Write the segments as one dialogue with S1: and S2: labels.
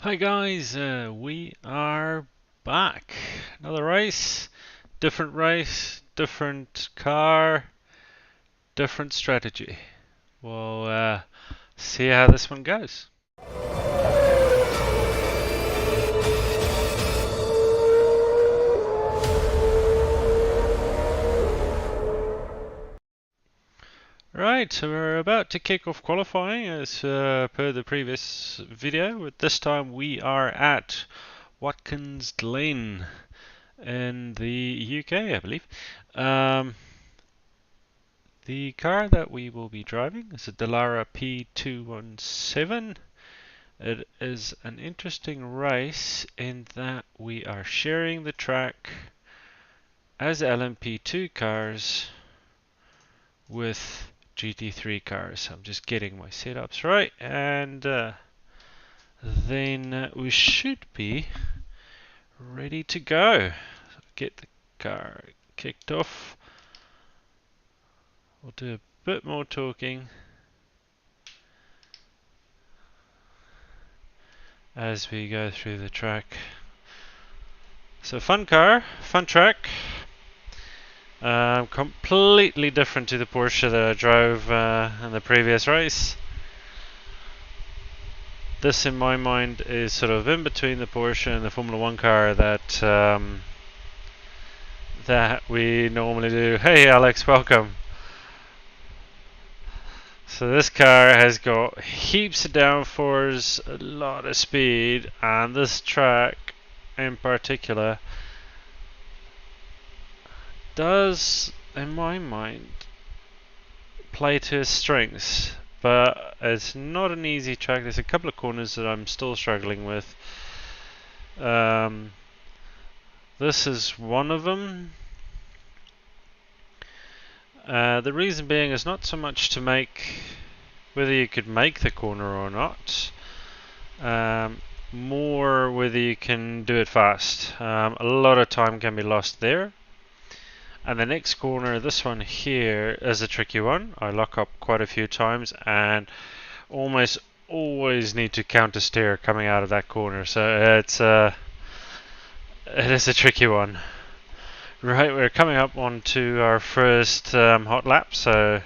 S1: Hi guys, we are back. Another race, different car, different strategy. We'll see how this one goes. Right, so we're about to kick off qualifying as per the previous video. This time we are at Watkins Glen in the UK, I believe. The car that we will be driving is a Dallara P217. It is an interesting race in that we are sharing the track as LMP2 cars with GT3 cars. I'm just getting my setups right, and then we should be ready to go. So get the car kicked off. We'll do a bit more talking as we go through the track. So fun car, fun track. Completely different to the Porsche that I drove in the previous race. This, in my mind, is sort of in between the Porsche and the Formula One car that that we normally do. Hey, Alex, welcome. So this car has got heaps of downforce, a lot of speed, and this track in particular does, in my mind, play to his strengths, but it's not an easy track. There's a couple of corners that I'm still struggling with. This is one of them. The reason being is not so much to make whether you could make the corner or not, more whether you can do it fast. A lot of time can be lost there. And the next corner, this one here, is a tricky one. I lock up quite a few times and almost always need to counter steer coming out of that corner. So it is a tricky one. Right, we're coming up onto our first hot lap, so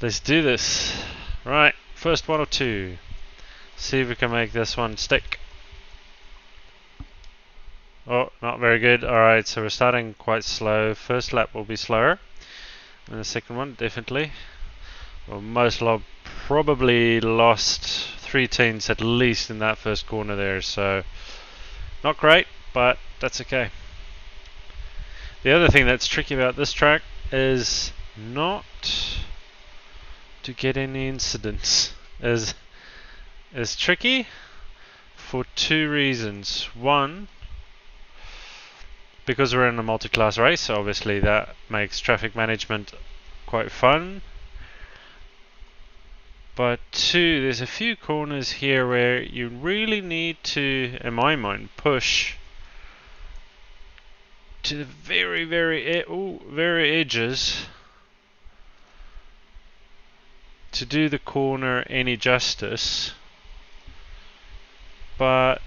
S1: let's do this. Right, first one or two. See if we can make this one stick. Oh, not very good. Alright, so we're starting quite slow. First lap will be slower. And the second one, definitely. Well, most probably lost 3/10 at least in that first corner there, so not great, but that's okay. The other thing that's tricky about this track is not to get any incidents. Is tricky for two reasons. One, because we're in a multi-class race, obviously that makes traffic management quite fun. But two, there's a few corners here where you really need to, in my mind, push to the very edges to do the corner any justice. But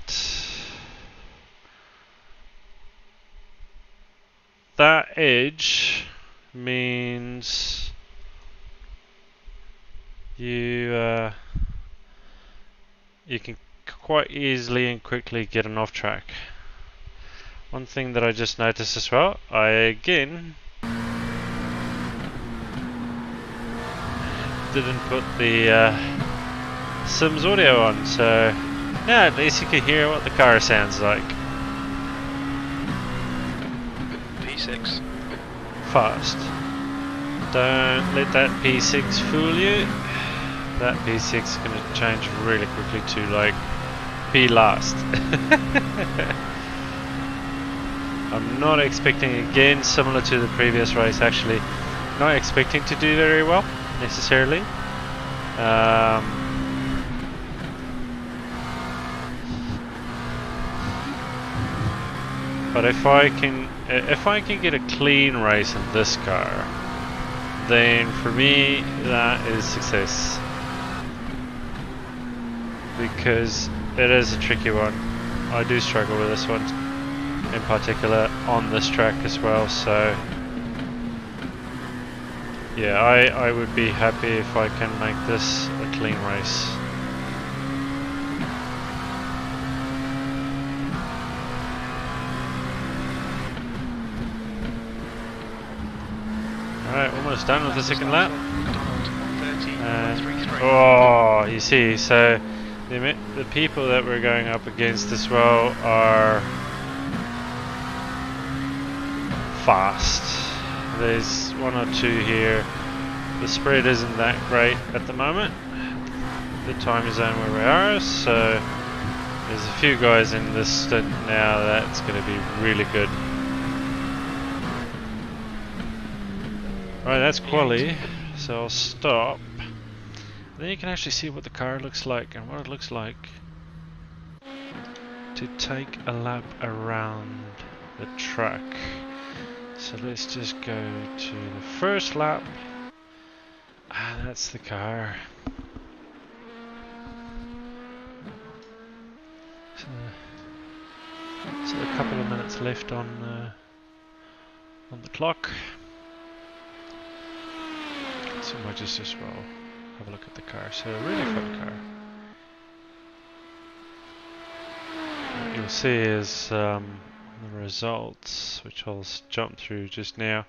S1: that edge means you can quite easily and quickly get an off track. One thing that I just noticed as well, I again didn't put the Sims audio on, so yeah, at least you can hear what the car sounds like.
S2: P6.
S1: Fast. Don't let that P6 fool you. That P6 is going to change really quickly to like P last. I'm not expecting, again, similar to the previous race actually, not expecting to do very well necessarily. But if I can get a clean race in this car, then for me that is success. because it is a tricky one. I do struggle with this one in particular on this track as well, so yeah, I would be happy if I can make this a clean race. Alright, almost done with the second lap. Oh, you see, so the people that we're going up against as well are fast. There's one or two here. The spread isn't that great at the moment, the time zone where we are, so there's a few guys in this stint now that's going to be really good. Right, that's quali, so I'll stop. Then you can actually see what the car looks like and what it looks like to take a lap around the track. So let's just go to the first lap. Ah, that's the car. So a couple of minutes left on the clock. So I might just as well have a look at the car. So a really fun car. What you'll see is the results, which I'll jump through just now.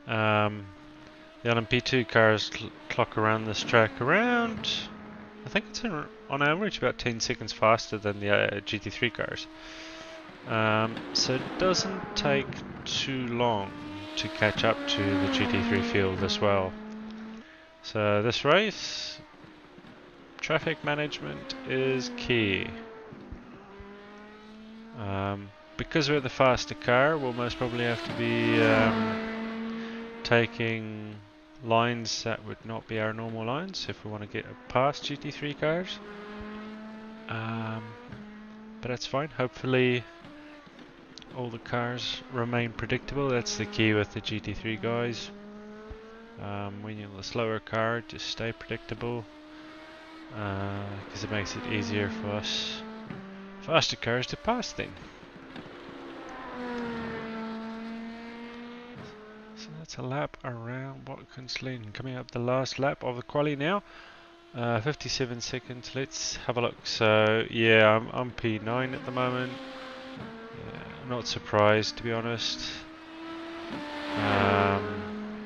S1: The LMP2 cars clock around this track around, I think it's on average about 10 seconds faster than the GT3 cars. So it doesn't take too long to catch up to the GT3 field as well. So this race, traffic management is key. Because we're the faster car, we'll most probably have to be taking lines that would not be our normal lines if we want to get past GT3 cars. But that's fine. Hopefully all the cars remain predictable. That's the key with the GT3 guys. When you're the slower car, just stay predictable, because it makes it easier for us faster cars to pass then. So that's a lap around Watkins Glen. Coming up the last lap of the quali now. 57 seconds. Let's have a look. So yeah, I'm P9 at the moment. Yeah, I'm not surprised, to be honest.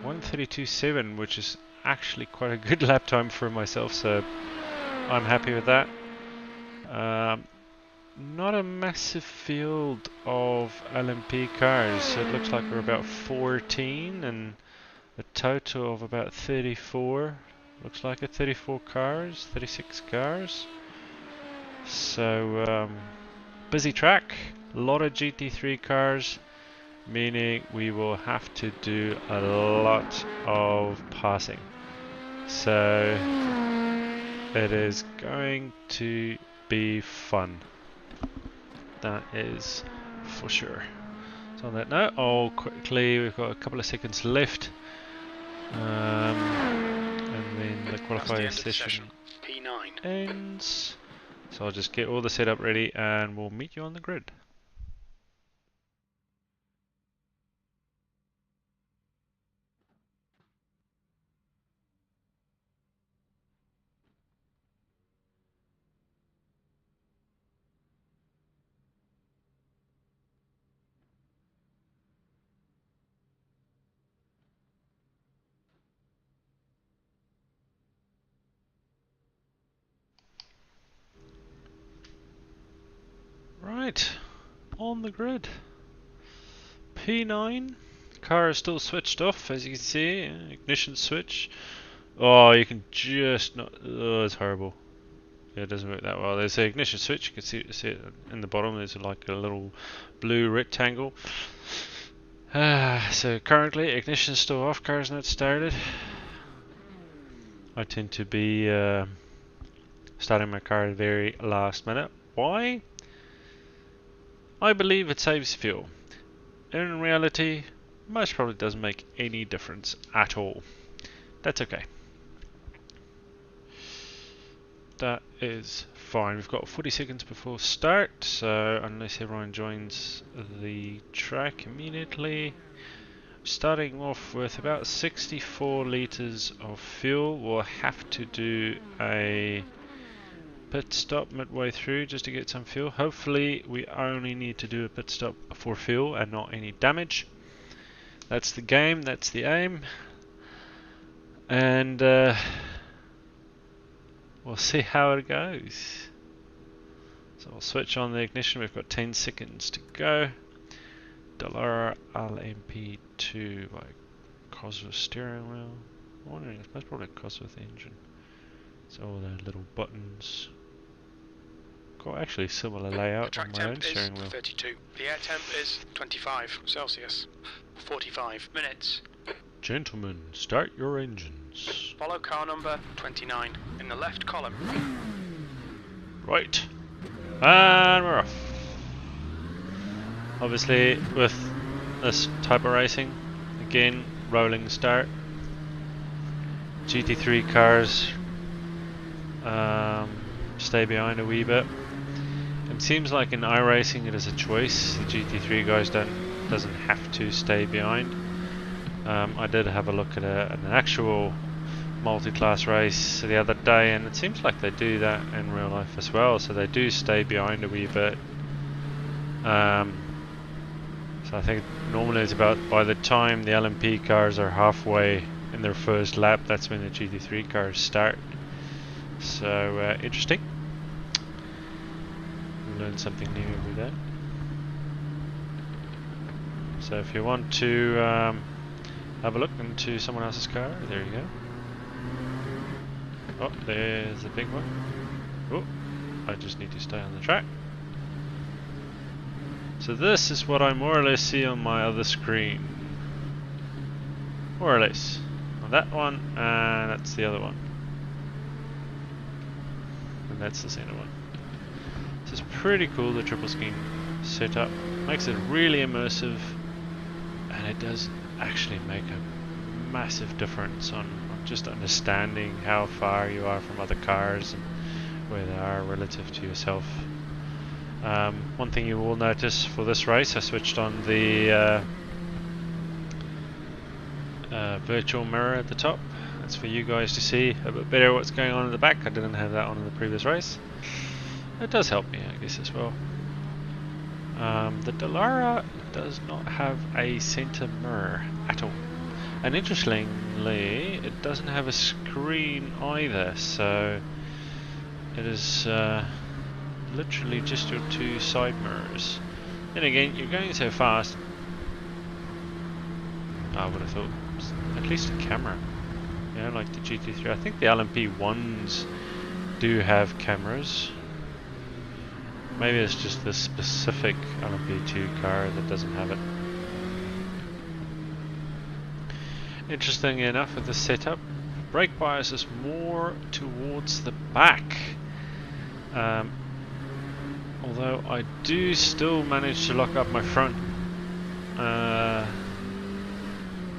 S1: 1:32.7, which is actually quite a good lap time for myself, so I'm happy with that. Not a massive field of LMP cars, so it looks like we're about 14 and a total of about 34. Looks like 34 cars, 36 cars. So busy track, a lot of GT3 cars, meaning we will have to do a lot of passing. So it is going to be fun. That is for sure. So on that note, I'll quickly, we've got a couple of seconds left, and then the qualifier session
S2: P9
S1: ends. So I'll just get all the setup ready and we'll meet you on the grid. Right, on the grid. P9, car is still switched off, as you can see, ignition switch. Oh, you can just not, oh, it's horrible. Yeah, it doesn't work that well. There's an ignition switch, you can see it in the bottom, there's like a little blue rectangle. So currently ignition is still off, car is not started. I tend to be starting my car at the very last minute. Why? I believe it saves fuel. In reality, most probably doesn't make any difference at all. That's okay. That is fine. We've got 40 seconds before start, so unless everyone joins the track immediately. Starting off with about 64 litres of fuel. We'll have to do a pit stop midway through just to get some fuel. Hopefully we only need to do a pit stop for fuel and not any damage. That's the game, that's the aim. And we'll see how it goes. So we'll switch on the ignition. We've got 10 seconds to go. Dallara LMP2 by Cosworth steering wheel. I'm wondering, it's most probably Cosworth engine. So all the little buttons. Got actually similar layout on my own steering wheel.
S2: 32. The air temp is 25 Celsius. 45 minutes.
S1: Gentlemen, start your engines.
S2: Follow car number 29 in the left column.
S1: Right. And we're off. Obviously, with this type of racing, again, rolling start. GT3 cars stay behind a wee bit. It seems like in iRacing it is a choice. The GT3 guys doesn't have to stay behind. I did have a look at an actual multi-class race the other day, and it seems like they do that in real life as well. So they do stay behind a wee bit. So I think normally it's about by the time the LMP cars are halfway in their first lap, that's when the GT3 cars start. So interesting. We learn something new every day. So if you want to have a look into someone else's car, there you go. Oh, there's a big one. Oh, I just need to stay on the track. So this is what I more or less see on my other screen. More or less. On that one, and that's the other one. And that's the center one. This is pretty cool, the triple scheme setup. Makes it really immersive, and it does actually make a massive difference on just understanding how far you are from other cars and where they are relative to yourself. One thing you will notice for this race, I switched on the virtual mirror at the top. That's for you guys to see a bit better what's going on in the back. I didn't have that on in the previous race. It does help me, I guess, as well. The Dallara does not have a center mirror at all. And interestingly, it doesn't have a screen either, so it is literally just your two side mirrors. Then again, you're going so fast, I would have thought at least a camera, you know, like the GT3. I think the LMP1s do have cameras. Maybe it's just the specific LMP2 car that doesn't have it. Interestingly enough, with the setup, brake bias is more towards the back. Although I do still manage to lock up my front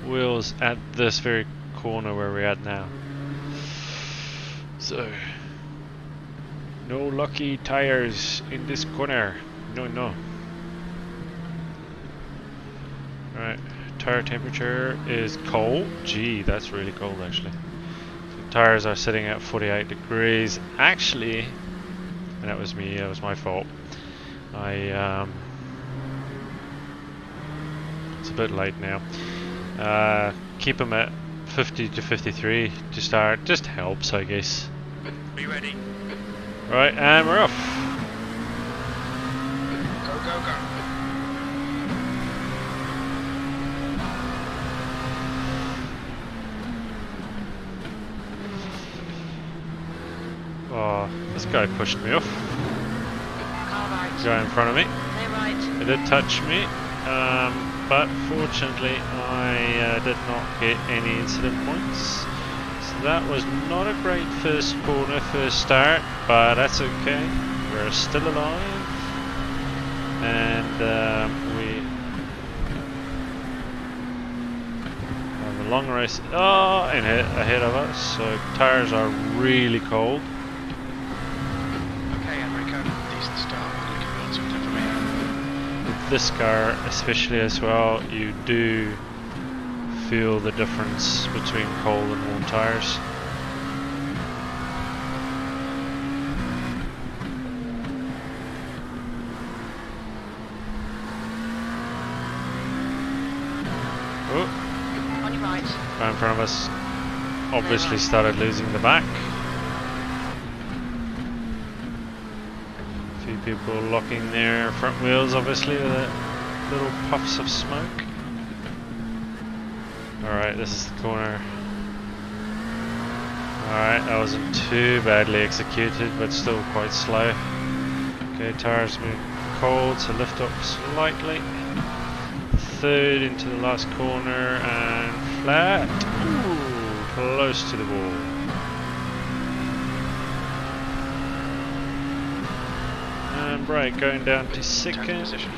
S1: wheels at this very corner where we're at now. So, no lucky tires in this corner. No. Right, tire temperature is cold. Gee, that's really cold actually. So tires are sitting at 48 degrees. Actually, and that was me, that was my fault. It's a bit late now. Keep them at 50 to 53 to start, just helps, I guess.
S2: Be ready.
S1: Right, and we're off.
S2: Go.
S1: Oh, this guy pushed me off.
S3: Car right.
S1: Guy in front of me.
S3: They're right.
S1: He did touch me, but fortunately I did not get any incident points. So that was not a great first corner, first start, but that's okay. We're still alive, and we have a long race. Oh, and ahead of us. So tires are really cold.
S2: Okay,
S1: this car especially as well, you do feel the difference between cold and warm tires.
S3: On your right.
S1: Guy in front of us obviously started losing the back. A few people locking their front wheels obviously with little puffs of smoke. Alright, this is the corner. Alright, that wasn't too badly executed, but still quite slow. Okay, tires moving cold, so lift up slightly. Third into the last corner and flat. Ooh, close to the wall. And Bright going down to second.
S2: Position.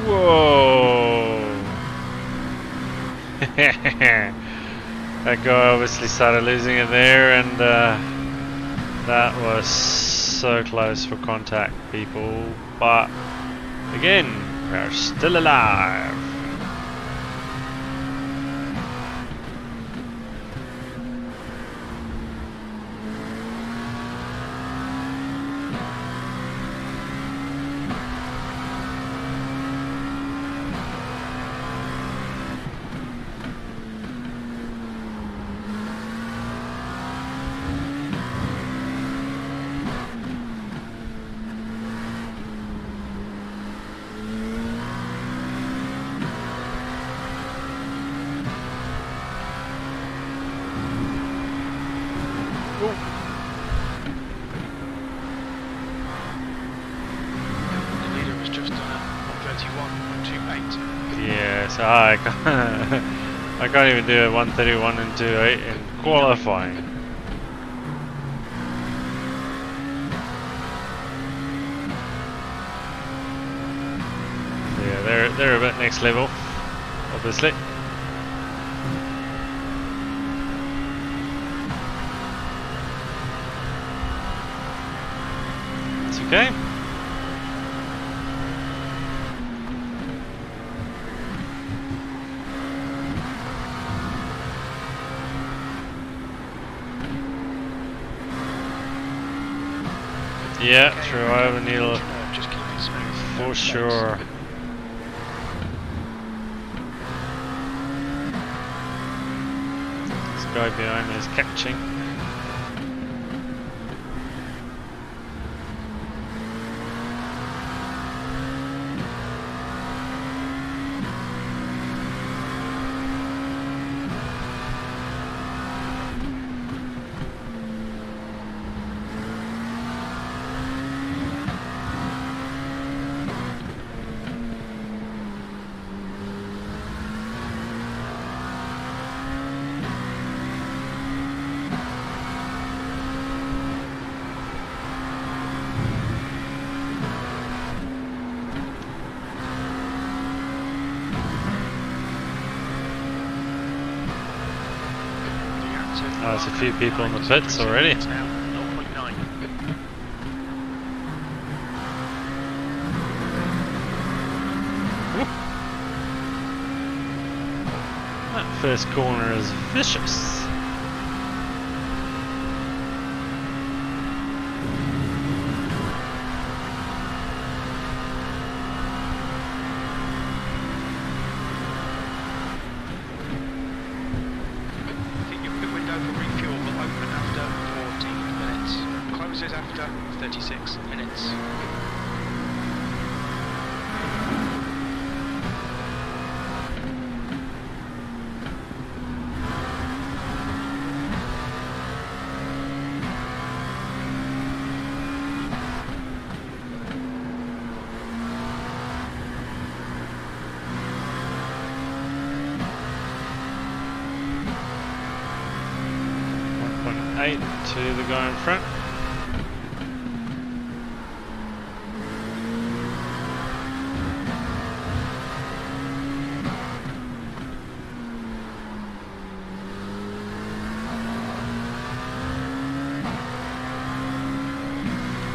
S1: Whoa! That guy obviously started losing it there, and that was so close for contact, people. But again, we're still alive.
S2: The leader was just on a 131.28.
S1: Yeah, so I can't even do a 131 and 28 in qualifying. Yeah, they're a bit next level, obviously. It's okay. Yeah, true. I have a needle
S2: Just keep it smooth.
S1: for sure. This guy behind me is catching. Oh, there's a few people in the pits already.
S2: Now 0.9.
S1: That first corner is vicious.
S2: Keep your pit window for refuel will open after 14 minutes. Closes after 36 minutes.
S1: to the guy in front.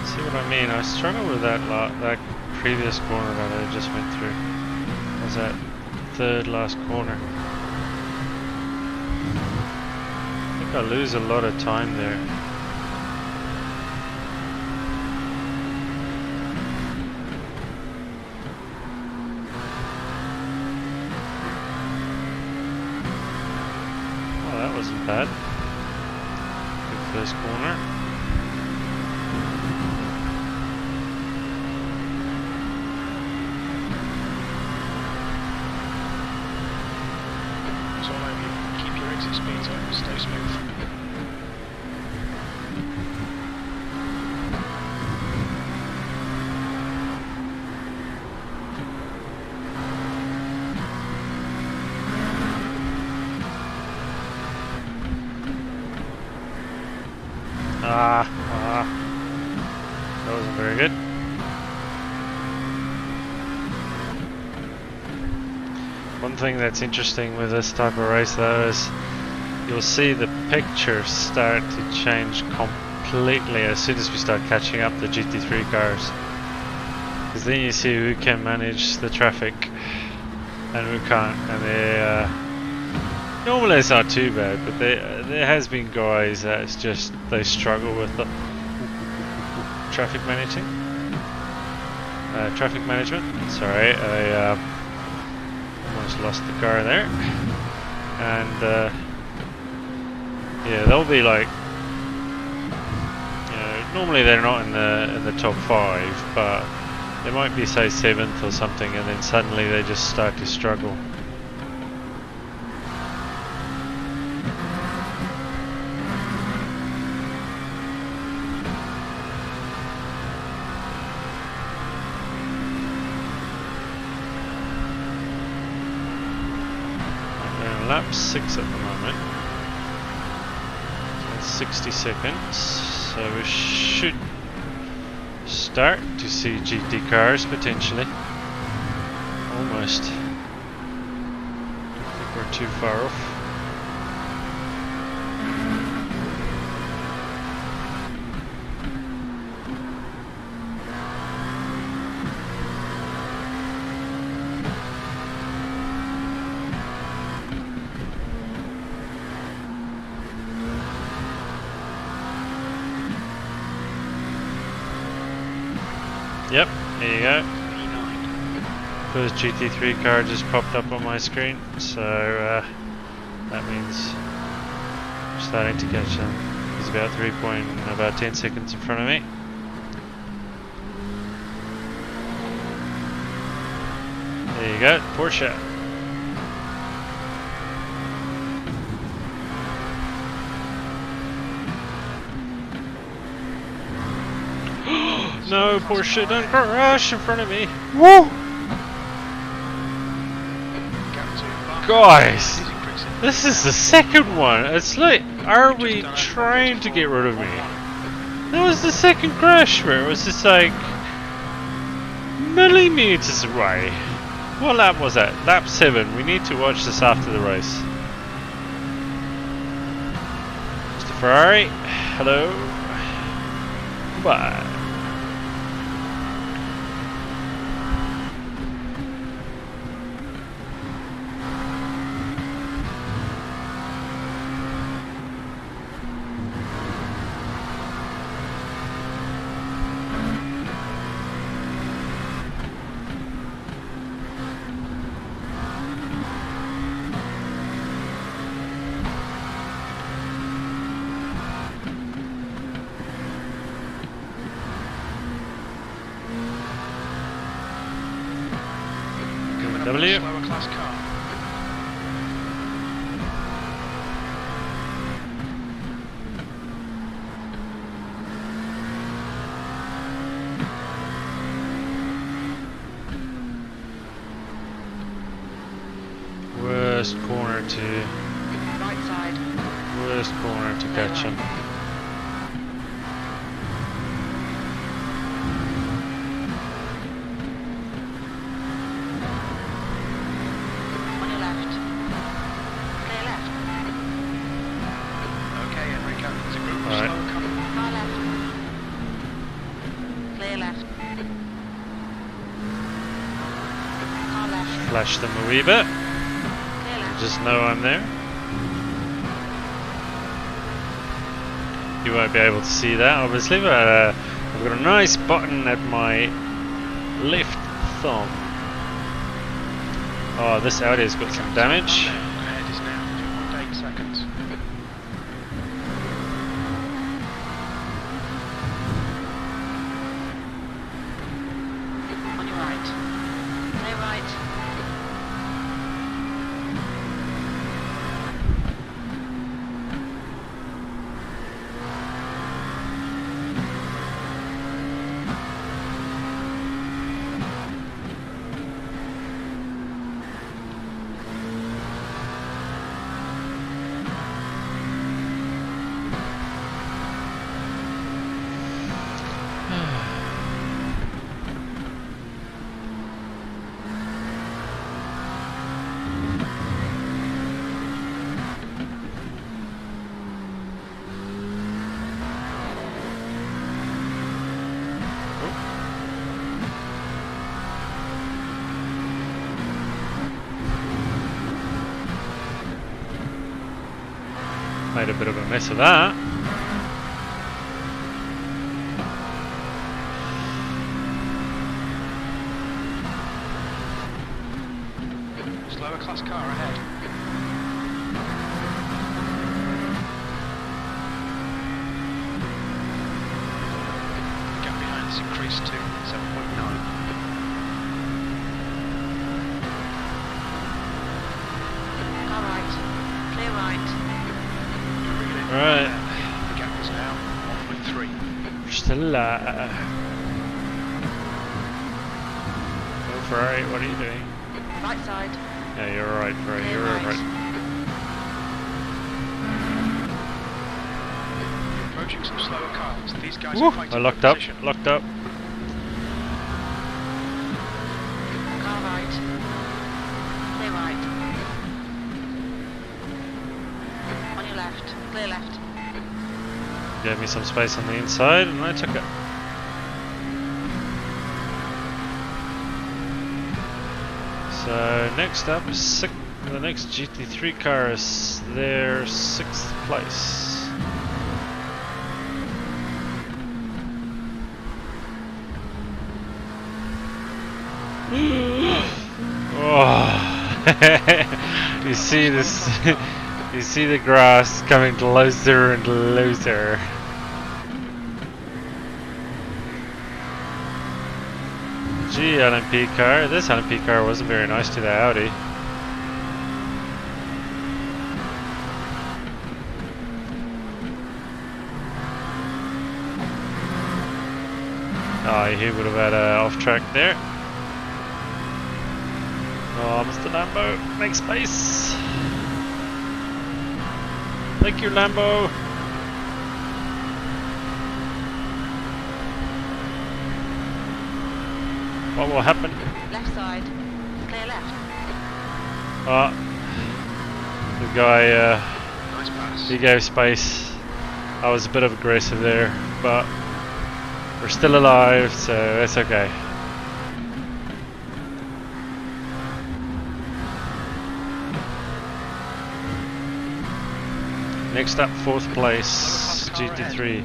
S1: See what I mean? I struggle with that that previous corner that I just went through. Was that third last corner? I think I lose a lot of time there. Oh, that wasn't bad. Good first corner.
S2: Stay smooth.
S1: That wasn't very good. One thing that's interesting with this type of race though is you'll see the picture start to change completely as soon as we start catching up the GT3 cars. Because then you see who can manage the traffic and who can't. And they, normally it's not too bad, but there has been guys that it's just they struggle with the traffic management. Sorry, I almost lost the car there. And yeah, they'll be like, you know, normally they're not in the top 5, but they might be say 7th or something, and then suddenly they just start to struggle. Lap 6 at the moment. 60 seconds, so we should start to see GT cars potentially. Almost. I think we're too far off. Yep, there you go. First GT3 car just popped up on my screen, so that means I'm starting to catch them. He's about 10 seconds in front of me. There you go, Porsche. No, Porsche, don't crash in front of me. Woo! Guys, this is the second one. It's like, are we trying to get rid of me? That was the second crash where it was just like millimeters away. What lap was that? Lap 7. We need to watch this after the race. Mr. Ferrari, hello. Goodbye. W.
S2: Slower class car.
S1: Worst corner to
S3: Right side.
S1: catch him.
S3: left. Car left.
S1: Flash them a wee bit.
S3: Clear left.
S1: Just know I'm there. You won't be able to see that obviously, but I've got a nice button at my left thumb. Oh, this Audi's got some damage.
S2: Ahead is now 2.8 seconds.
S3: On your right. Clear right.
S1: Made a bit of a mess of that.
S2: Slower class car ahead. Gap behind has increased to 7.9.
S3: Car right. Clear right.
S1: Right.
S2: The gap is now 1.3.
S1: We're still alive. Oh, Ferrari, what are you doing?
S3: Right side.
S1: Yeah, you're right, Ferrari.
S3: Clear
S1: You're
S3: right.
S1: right.
S2: Approaching some slower cars. These guys
S1: Woo,
S2: are fighting
S1: I
S2: for
S1: locked up.
S2: position.
S1: Locked up.
S3: Car right. Clear right. On your left. Clear left.
S1: Gave me some space on the inside, and I took it. So next up is the next GT3 car is their 6th place. Oh, you see this? You see the grass coming closer and closer. Gee, LMP car. This LMP car wasn't very nice to the Audi. Oh, he would have had a off track there. Oh, Mr. Lambo, make space. Thank you, Lambo. What will happen?
S3: Left side. Clear left.
S1: The guy,
S2: Nice pass.
S1: he gave space. I was a bit of aggressive there, but we're still alive, so it's okay. Next up, 4th place, GT3.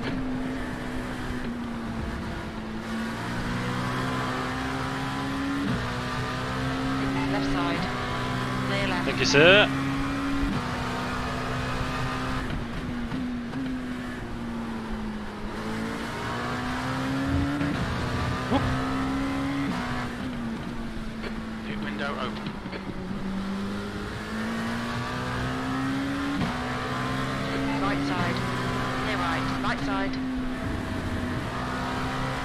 S3: Left side. Clear left.
S1: Thank you, sir.
S2: Pit window open.
S3: Right side. Clear right. Right side.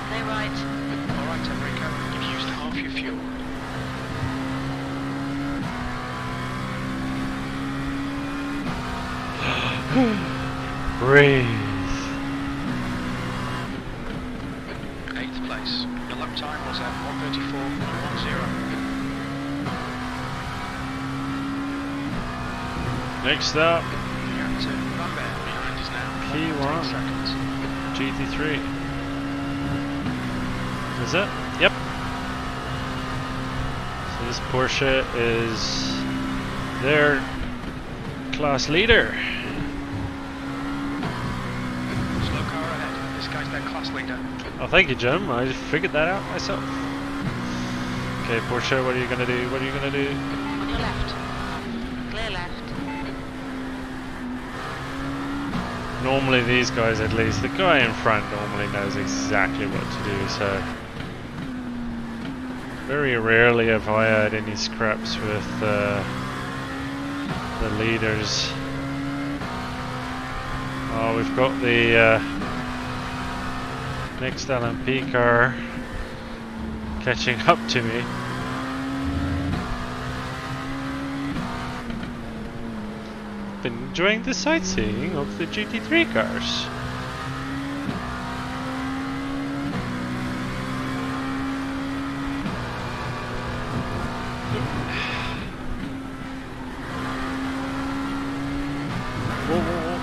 S3: Clear right.
S2: Alright, Enrico, you've used half your fuel.
S1: Breathe.
S2: 8th place. Your lap time was at 1:34.10.
S1: Next up,
S2: Gap to Lambert behind is now
S1: P1.
S2: 1.8 seconds.
S1: GT3. Is it? Yep. So this Porsche is their class leader.
S2: Slow car ahead. This guy's their class leader.
S1: Oh, thank you, Jim. I figured that out myself. Okay, Porsche, what are you gonna do? What are you gonna do?
S3: On your left. Clear left.
S1: Normally these guys, at least, the guy in front normally knows exactly what to do, so very rarely have I had any scraps with the leaders. Oh, we've got the next LMP car catching up to me. Been enjoying the sightseeing of the GT3 cars. Whoa, whoa, whoa.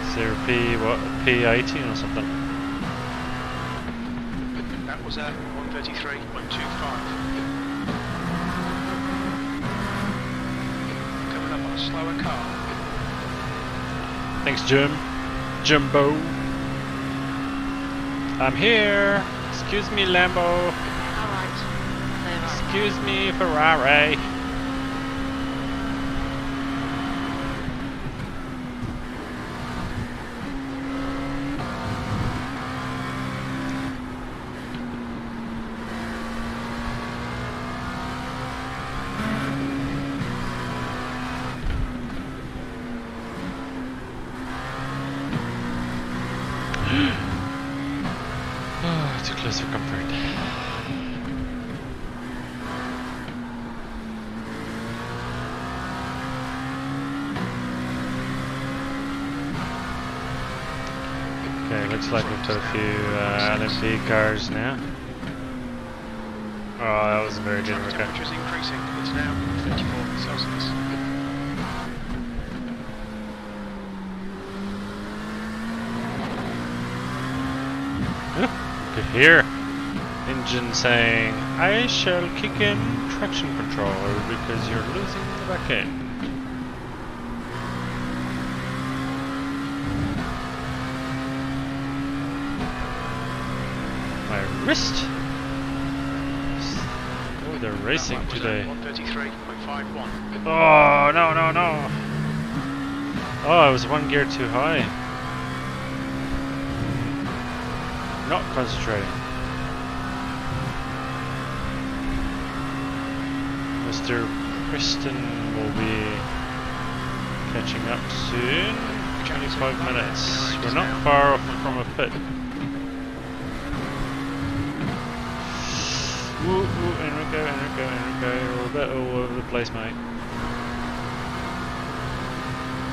S1: Is there a P18 or something?
S2: That was at 133.25. Coming up on a slower car.
S1: Thanks, Jim. Jumbo. I'm here. Excuse me, Lambo.
S3: Alright. Clear right.
S1: Excuse me, Ferrari. Oh, too close for comfort. Okay, looks like we've got a few LMP cars now. Oh, that was a very good
S2: Track
S1: workout.
S2: temperature is increasing. It's now 34 Celsius.
S1: Could hear engine saying, I shall kick in traction control because you're losing the back end. My wrist? Oh, they're racing today.
S2: 133.51.
S1: Oh, no, no, no. Oh, I was one gear too high. Not concentrating. Mr. Preston will be catching up soon. 25 minutes. We're not far off from a pit. Ooh, ooh, Enrico, we're a bit all over the place, mate.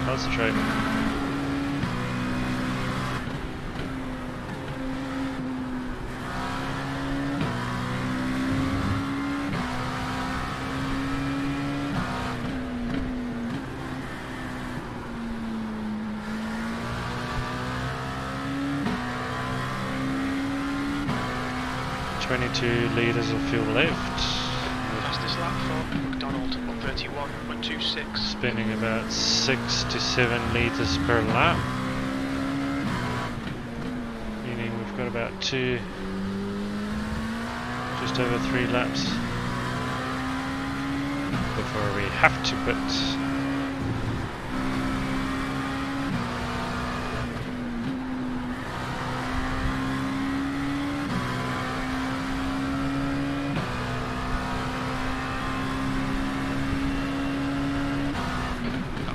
S1: Concentrate. Two litres of fuel left.
S2: Fastest lap for McDonald, 131.26.
S1: Spinning about 6 to 7 litres per lap. Meaning we've got about just over 3 laps before we have to pit.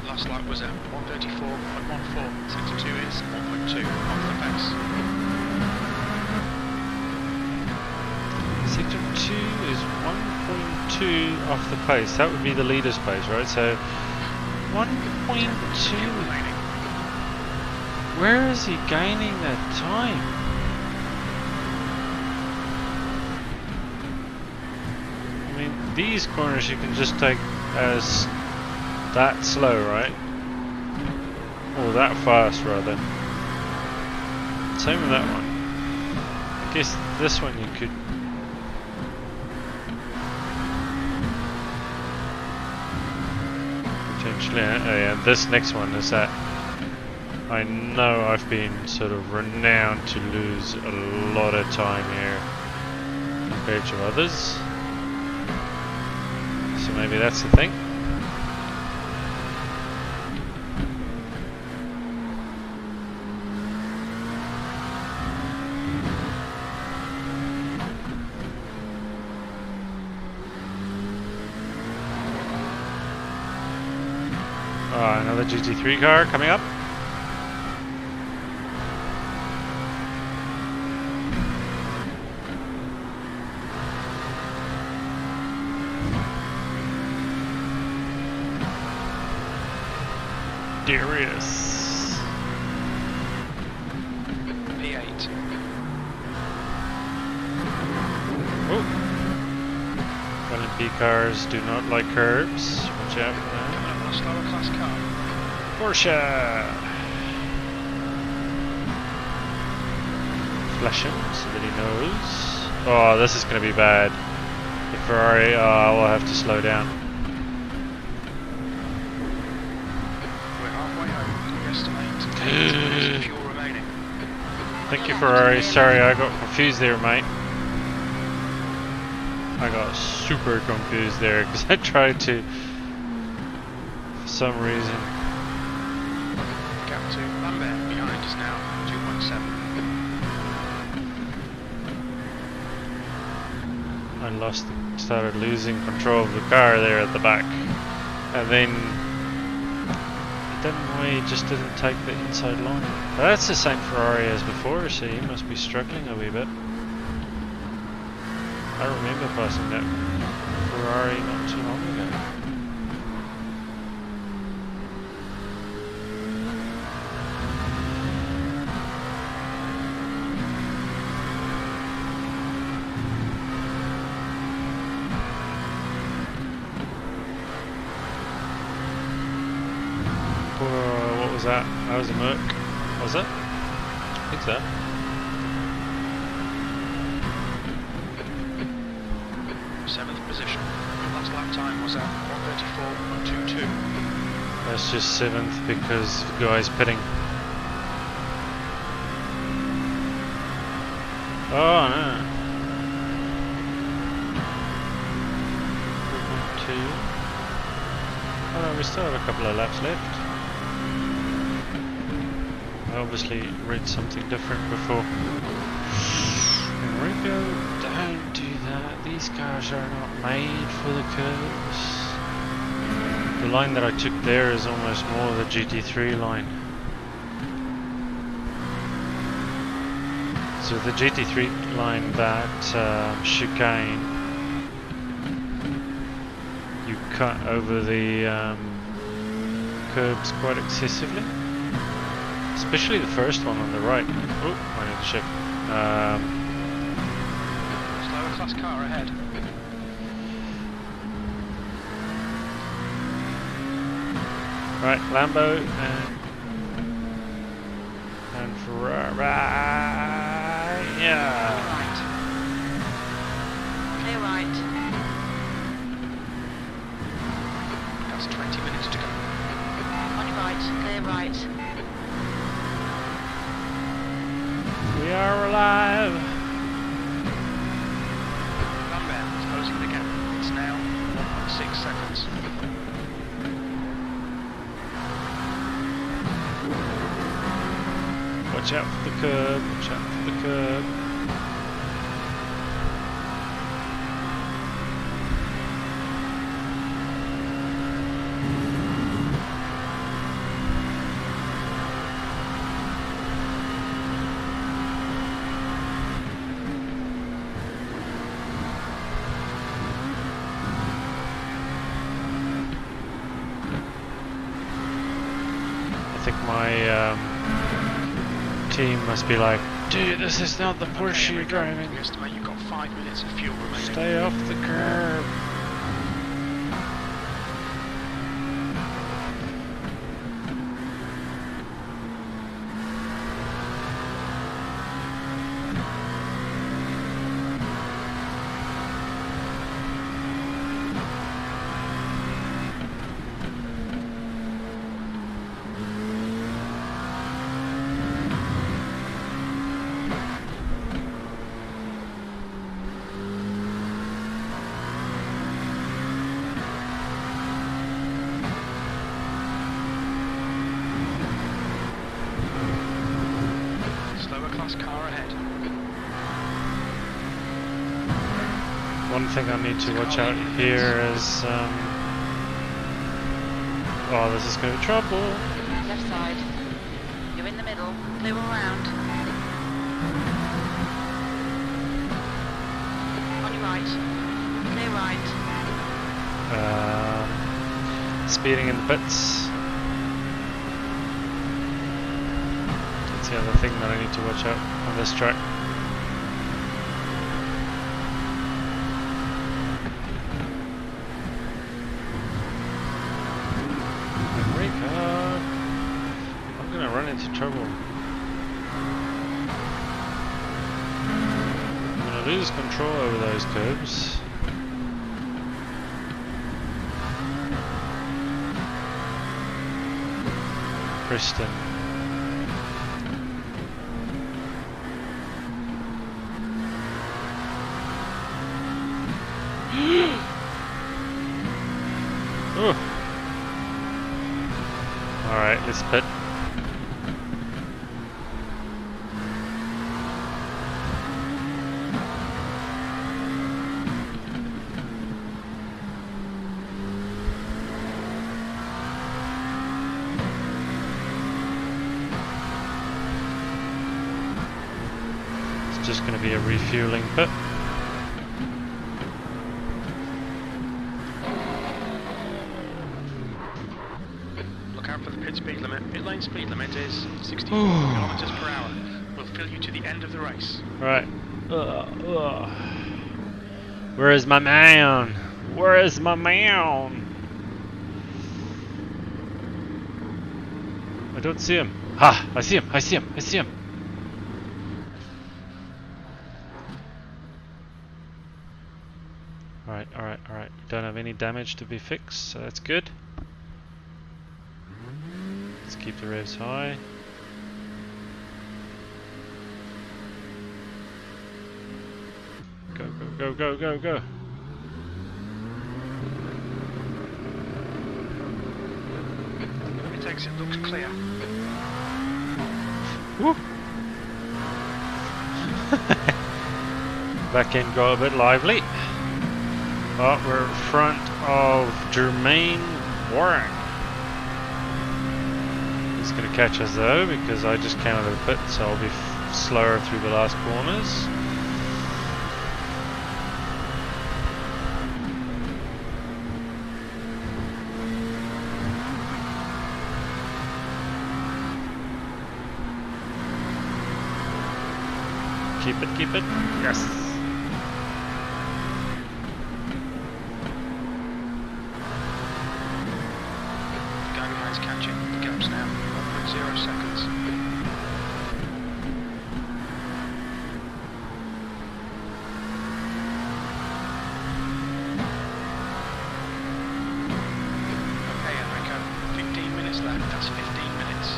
S2: Last lap was at 134.14. Sector 2 is 1.2 off the pace.
S1: Sector 2 is 1.2 off the pace. That would be the leader's pace, right? So 1.2.
S2: Remaining.
S1: Where is he gaining that time? I mean, these corners you can just take as that slow, right? Or that fast, rather. Same with that one. guess this one you could. Potentially, yeah, this next one is that I know I've been sort of renowned to lose a lot of time here compared to others. So maybe that's the thing. Another GT3 car coming up. Darius.
S2: P8.
S1: Oh. LMP cars do not like curbs. Watch out for that.
S2: Coming up on a slower class car.
S1: Porsche. Flash him so that he knows. Oh, this is going to be bad. The Ferrari, will have to slow down.
S2: We're halfway home. We estimate 8 minutes of fuel remaining.
S1: Thank you, Ferrari. Sorry, I got confused there, mate. I got super confused there because I tried to, for some reason.
S2: Gap to Lambert behind us now. 2.7.
S1: I started losing control of the car there at the back, and then he just didn't take the inside line. But that's the same Ferrari as before, so he must be struggling a wee bit. I remember passing that Ferrari not too long ago. What was that? That was a Merc. Was it? I think so.
S2: Seventh position. Last lap time was at 1:34.22.
S1: That's just 7th because the guy's pitting. Oh no. 4.2. Oh no, we still have a couple of laps left. I obviously read something different before. Enrico, don't do that. These cars are not made for the curves. The line that I took there is almost more the GT3 line. So the GT3 line, that chicane, you cut over the curbs quite excessively. Especially the first one on the right. Oh, I need to shift.
S2: Slower class car ahead.
S1: Right, Lambo and Ferrari. Yeah.
S3: Right. Clear right.
S2: That's 20 minutes to go.
S3: On your right. Clear right.
S1: We are alive.
S2: Lambert is closing the gap. It's now 1.6 seconds.
S1: Watch out for the curb. Watch out for the curb. I think my team must be like, dude, this is not the Porsche you're driving.
S2: We estimate you've got 5 minutes of fuel remaining.
S1: Stay off the curb.
S2: Slower class car ahead.
S1: One thing I need to watch out here is oh, this is going to be trouble.
S3: Left side. You're in the middle. Clear all round. On your right. Clear right.
S1: Speeding in the pits. That's the other thing that I need to watch out on this track. I'm gonna run into trouble. I'm gonna lose control over those curbs. Kristen. Oh. Alright, let's pit. It's just going to be a refueling pit.
S2: For the pit speed limit. Pit lane speed limit is 64 kilometers per hour. We'll fill you to the end of the race.
S1: Right. Where is my man? Where is my man? I don't see him. Ha! I see him. I see him. I see him. Alright, alright, alright. Don't have any damage to be fixed, so that's good. Let's keep the revs high. Go, go, go, go, go, go.
S2: It takes, it looks clear.
S1: Woo! Back end got a bit lively. But we're in front of Jermaine Warren. He's going to catch us though, because I just came out of the pit, so I'll be slower through the last corners. Keep it, keep it. Yes.
S2: The guy behind's catching. The gap's now 1.0 seconds. Okay, Enrico. 15 minutes left. That's 15 minutes.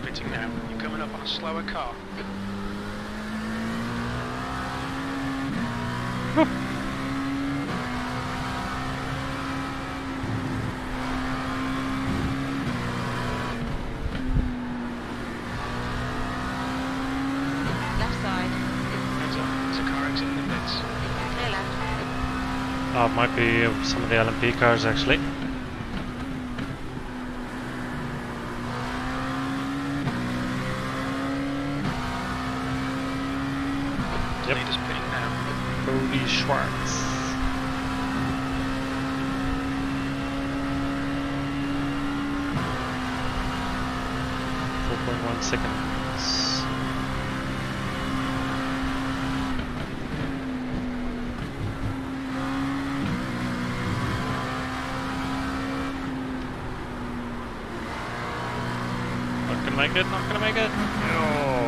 S2: Pitting now. You're coming up on a slower car.
S3: Left side.
S2: Heads up. There's a car exiting the pits.
S3: Clear left.
S1: Oh, it might be some of the LMP cars actually. Yep.
S2: Leader's pitting now.
S1: Cody Schwartz. .1 seconds. Not gonna make it, not gonna make it. Oh.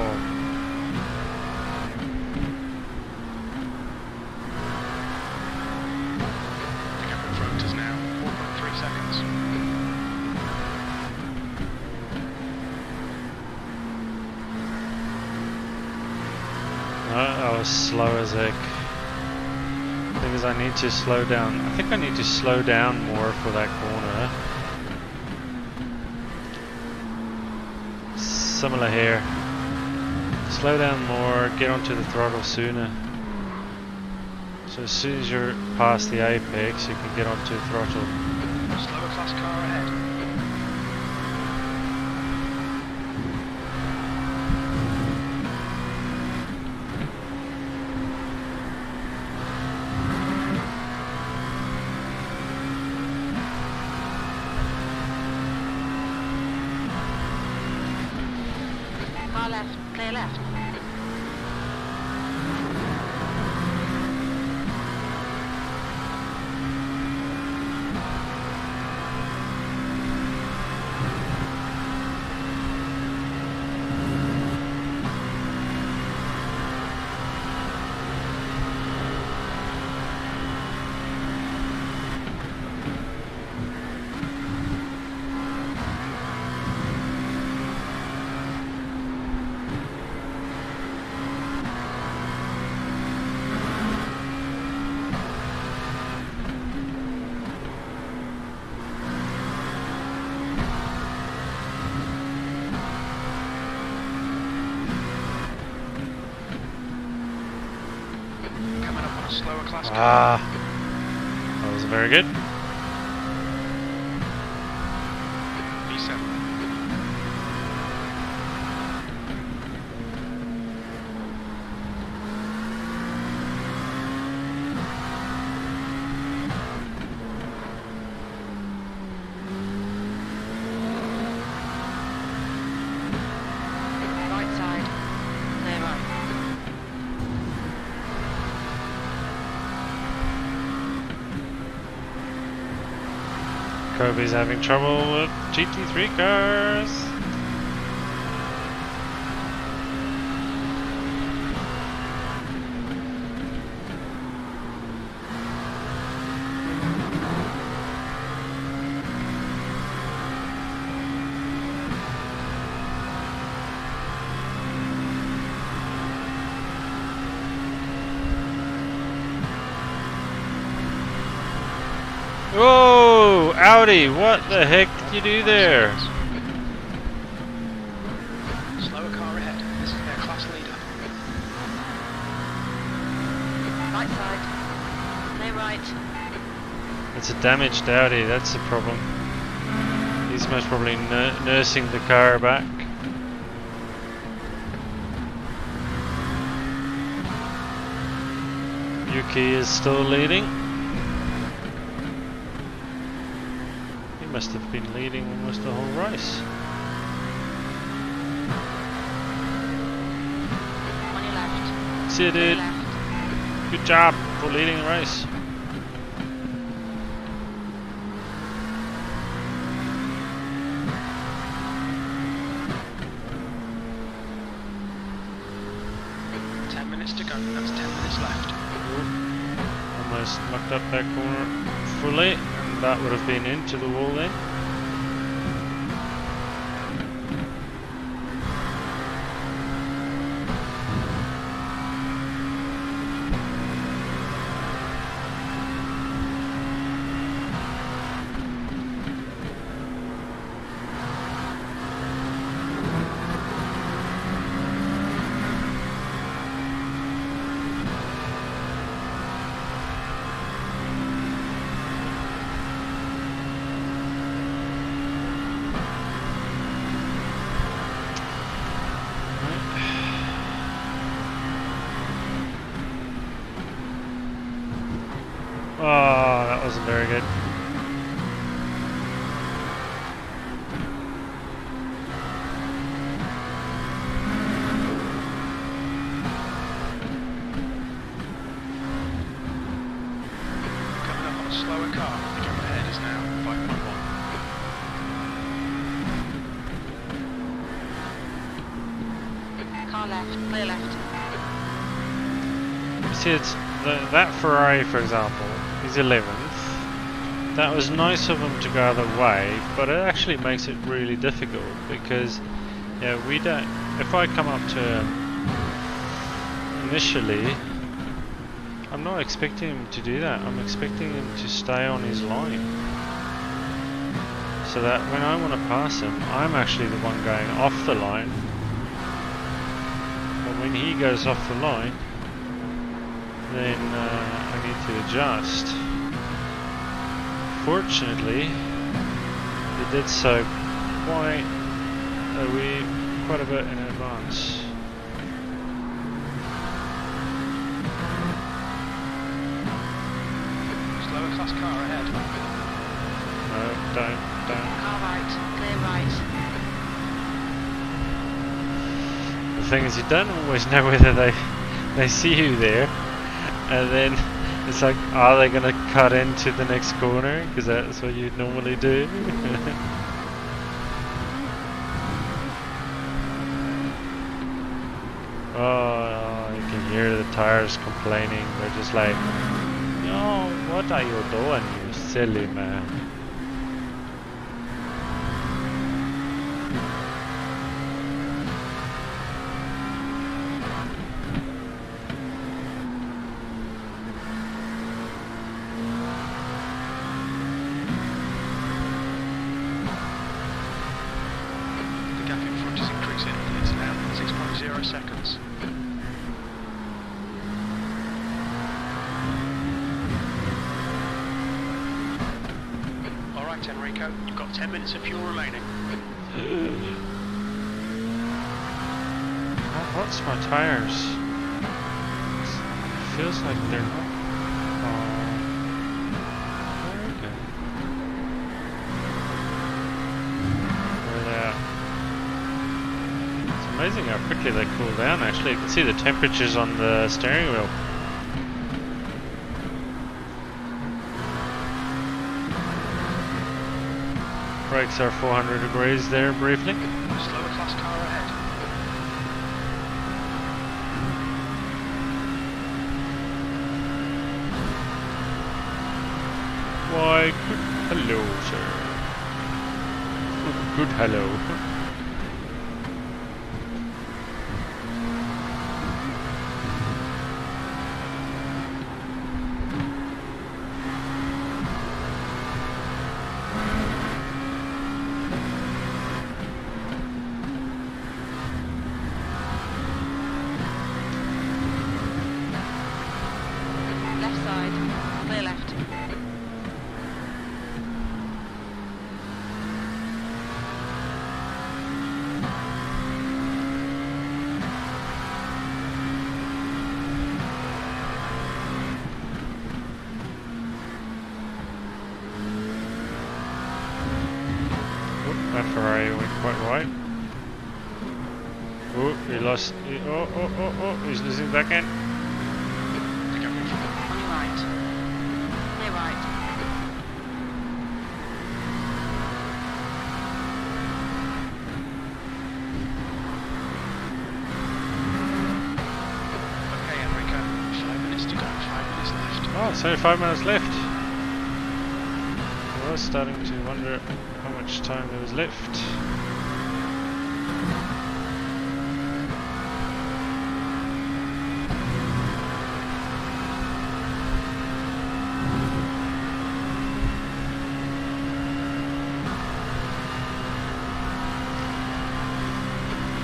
S1: I was slow as heck. Thing is, I need to slow down. I think I need to slow down more for that corner. Similar here. Slow down more, get onto the throttle sooner. So as soon as you're past the apex, you can get onto the throttle.
S2: Slower class car ahead.
S3: Car left, clear left.
S2: Coming up on a slower class car.
S1: Ah, that wasn't very good.
S2: V7.
S3: Right side, clear right.
S1: Kobe's having trouble with GT3 cars. Whoa, Audi, what the heck did you do there?
S2: Slower car ahead. This is their class leader.
S3: Right side, clear right.
S1: It's a damaged Audi, that's the problem. He's most probably nursing the car back. Yuki is still leading. He must have been leading almost the whole race.
S3: On your left.
S1: See you,
S3: Clear
S1: dude.
S3: left.
S1: Good job for leading the race.
S2: To go. That's 10 minutes left.
S1: Almost knocked up that corner fully, and that would have been into the wall then. Oh, that wasn't very good.
S2: Coming up on a slower car. The gap ahead is now 5.1.
S3: Car left, clear left.
S1: You see, it's that Ferrari, for example, is 11th. That was nice of him to go the other way, but it actually makes it really difficult because, yeah, we don't. If I come up to initially, I'm not expecting him to do that. I'm expecting him to stay on his line. So that when I want to pass him, I'm actually the one going off the line. But when he goes off the line, then I need to adjust. Fortunately, he did so quite a bit in advance.
S2: Slower class car ahead.
S1: No, don't.
S3: Car right, clear right.
S1: The thing is, you don't always know whether they see you there, and then it's like, are they gonna cut into the next corner? Because that's what you normally do. Oh, you can hear the tires complaining. They're just like, "No, what are you doing, you silly man?"
S2: The gap in front is increasing. It's now 6.0 seconds. Alright Enrico, you've got 10 minutes of fuel remaining.
S1: How hot's my tires? It feels like they're not. Very good. Where are they at? It's amazing how quickly they cool down. Actually, you can see the temperatures on the steering wheel. Brakes are 400 degrees there briefly.
S2: Slower class car ahead.
S1: Why, good hello, sir. Good hello.
S3: Left side, clear left.
S1: That Ferrari went quite wide. Oh, he lost. Oh, he's losing back end.
S2: The gap in front.
S3: On your right. Clear right.
S2: Okay Enrico, 5 minutes to go, 5 minutes left.
S1: Oh, it's only 5 minutes left. I was starting to wonder how much time there was left.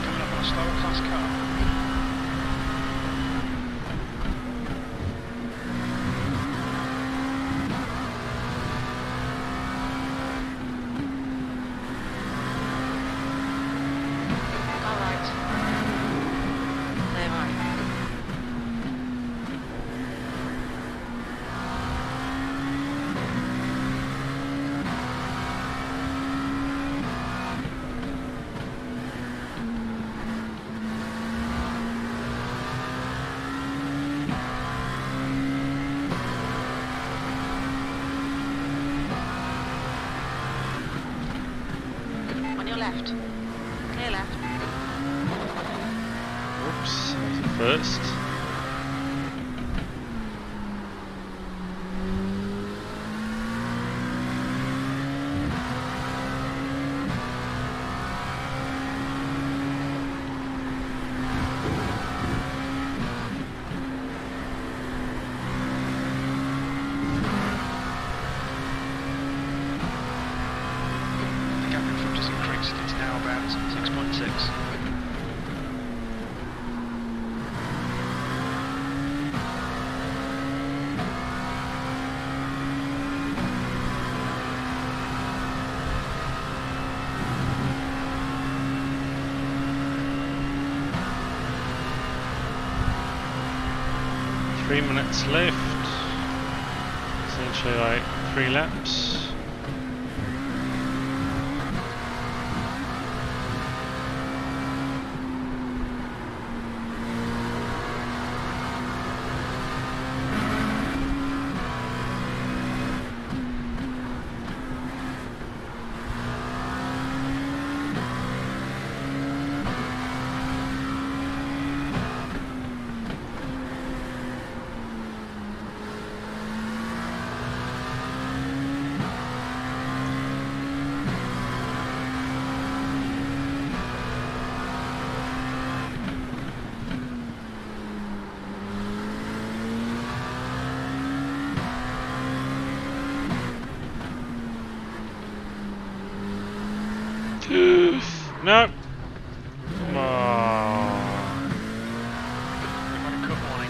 S2: Coming up on a slower class car.
S3: Car right. Clear right. On your left. Clear left.
S1: Oops, that was the first.
S2: increased. It's now about 6.6.
S1: Three minutes left. Essentially like 3 laps. No. Come on.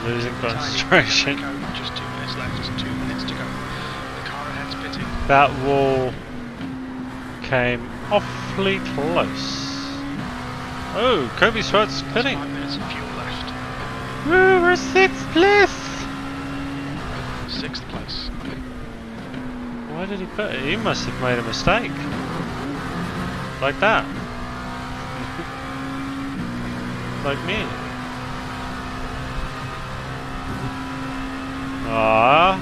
S1: Losing concentration.
S2: Just 2 minutes left. 2 minutes to go. The car ahead's pitting.
S1: That wall came awfully close. Oh, Kobe Swartz pitting.
S2: 5 minutes of fuel left.
S1: Woo, we're 6th place.
S2: 6th place.
S1: Why did he put it? He must have made a mistake. Like that. Like me. Ah.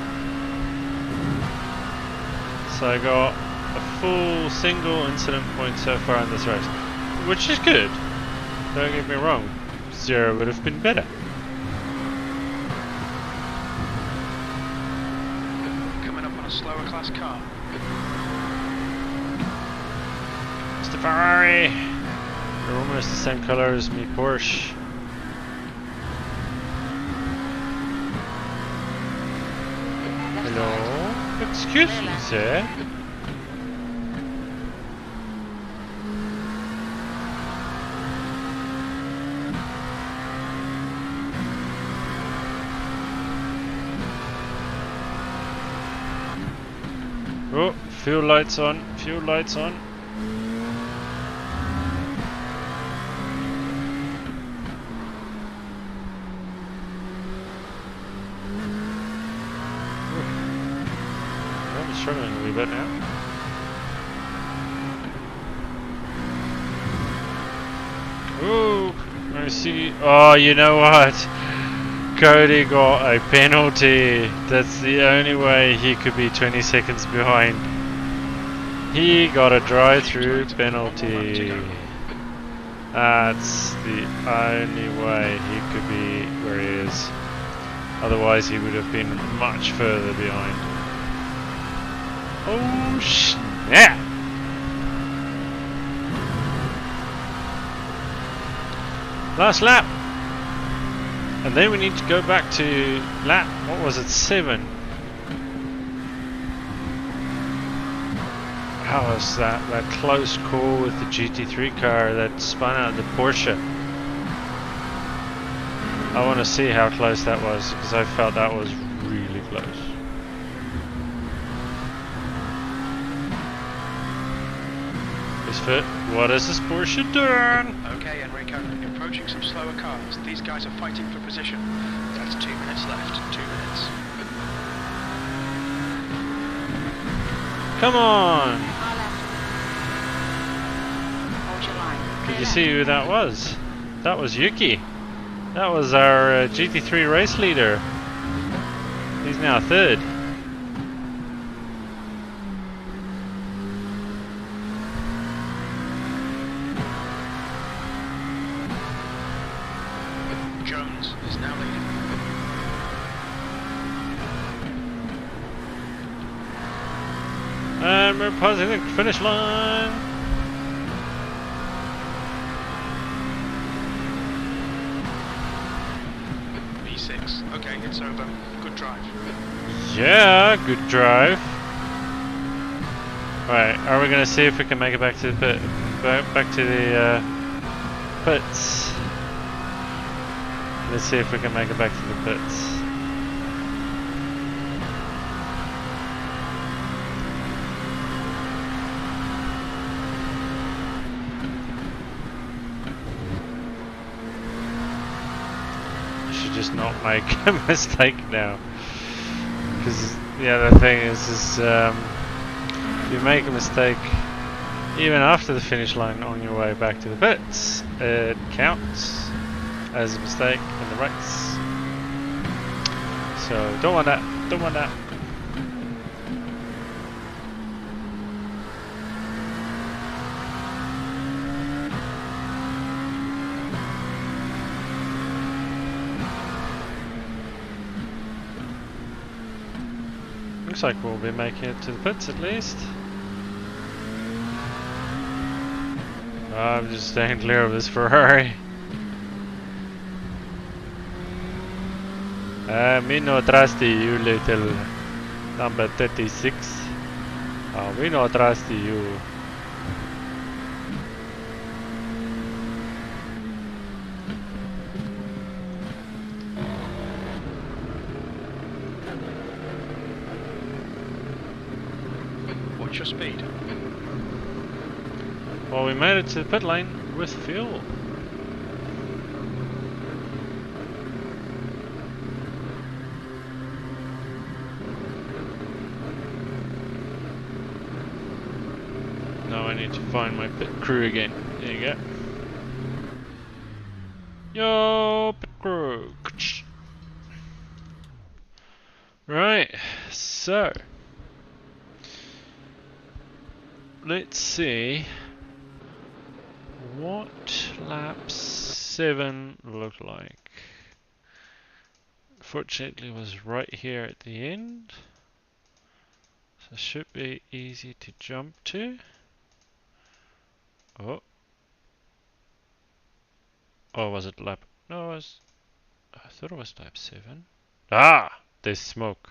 S1: So I got a full single incident point so far in this race, which is good. Don't get me wrong. 0 would have been better.
S2: Coming up on a slower class car.
S1: Mr. Ferrari! You're almost the same colour as me Porsche. Hello? Excuse me, sir. Oh, fuel lights on, fuel lights on. I'm struggling a wee bit now. Ooh, I see. Oh, you know what? Cody got a penalty. That's the only way he could be 20 seconds behind. He got a drive-through penalty. That's the only way he could be where he is. Otherwise he would have been much further behind. Oh snap! Last lap! And then we need to go back to lap, what was it, 7? How was that close call with the GT3 car that spun out the Porsche? I want to see how close that was, because I felt that was really close. What is this Porsche doing?
S2: Okay, Enrico, approaching some slower cars. These guys are fighting for position. That's 2 minutes left. 2 minutes.
S1: Come on!
S3: Far left. Hold your line.
S1: Did you see who that was? That was Yuki. That was our GT3 race leader. He's now 3rd.
S2: Jones is now leading.
S1: And we're passing the finish line.
S2: V6. Okay, it's over. Good drive.
S1: Yeah, good drive. Right, are we going to see if we can make it back to the pit? back to the pits. Let's see if we can make it back to the pits. I should just not make a mistake now. Because the other thing is if you make a mistake even after the finish line on your way back to the pits, it counts as a mistake in the race. So don't want that, don't want that. Looks like we'll be making it to the pits at least. I'm just staying clear of this Ferrari. Me no trust you, little number 36. We no trust you.
S2: What's your speed?
S1: Well, we made it to the pit lane with fuel. Now I need to find my pit crew again. There you go. Yo, pit crew. Right, so let's see what lap 7 looked like. Fortunately, it was right here at the end, so it should be easy to jump to. Oh, was it lap? No, I thought it was lap 7. Ah, there's smoke.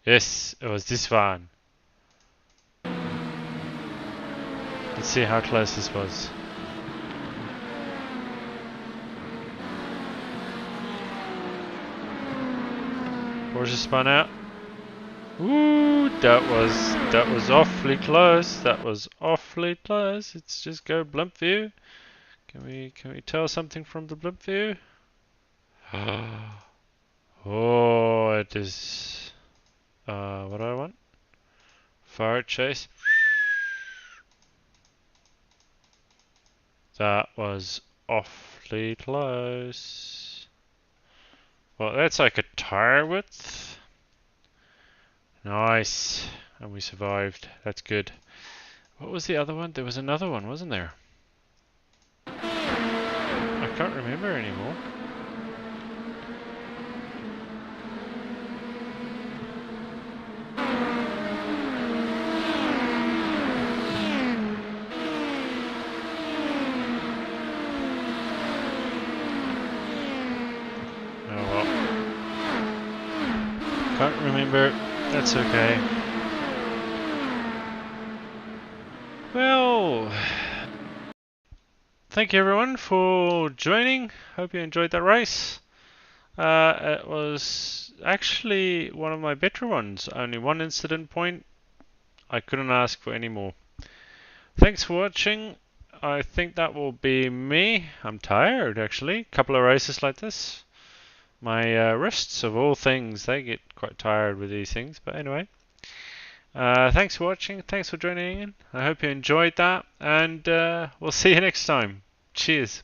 S1: Yes, it was this one. Let's see how close this was. Porsche spun out. Ooh, that was awfully close. That was awfully close. Let's just go blimp view. Can we tell something from the blimp view? Oh, it is what do I want? Fire chase. That was awfully close. Well, that's like a tire width. Nice. And we survived. That's good. What was the other one? There was another one, wasn't there? I can't remember anymore. Oh well. Can't remember. That's okay. Well, thank you everyone for joining. Hope you enjoyed that race. It was actually one of my better ones. Only one incident point. I couldn't ask for any more. Thanks for watching. I think that will be me. I'm tired actually. Couple of races like this. My wrists of all things, they get quite tired with these things. But anyway. Thanks for watching. Thanks for joining in. I hope you enjoyed that. And we'll see you next time. Cheers.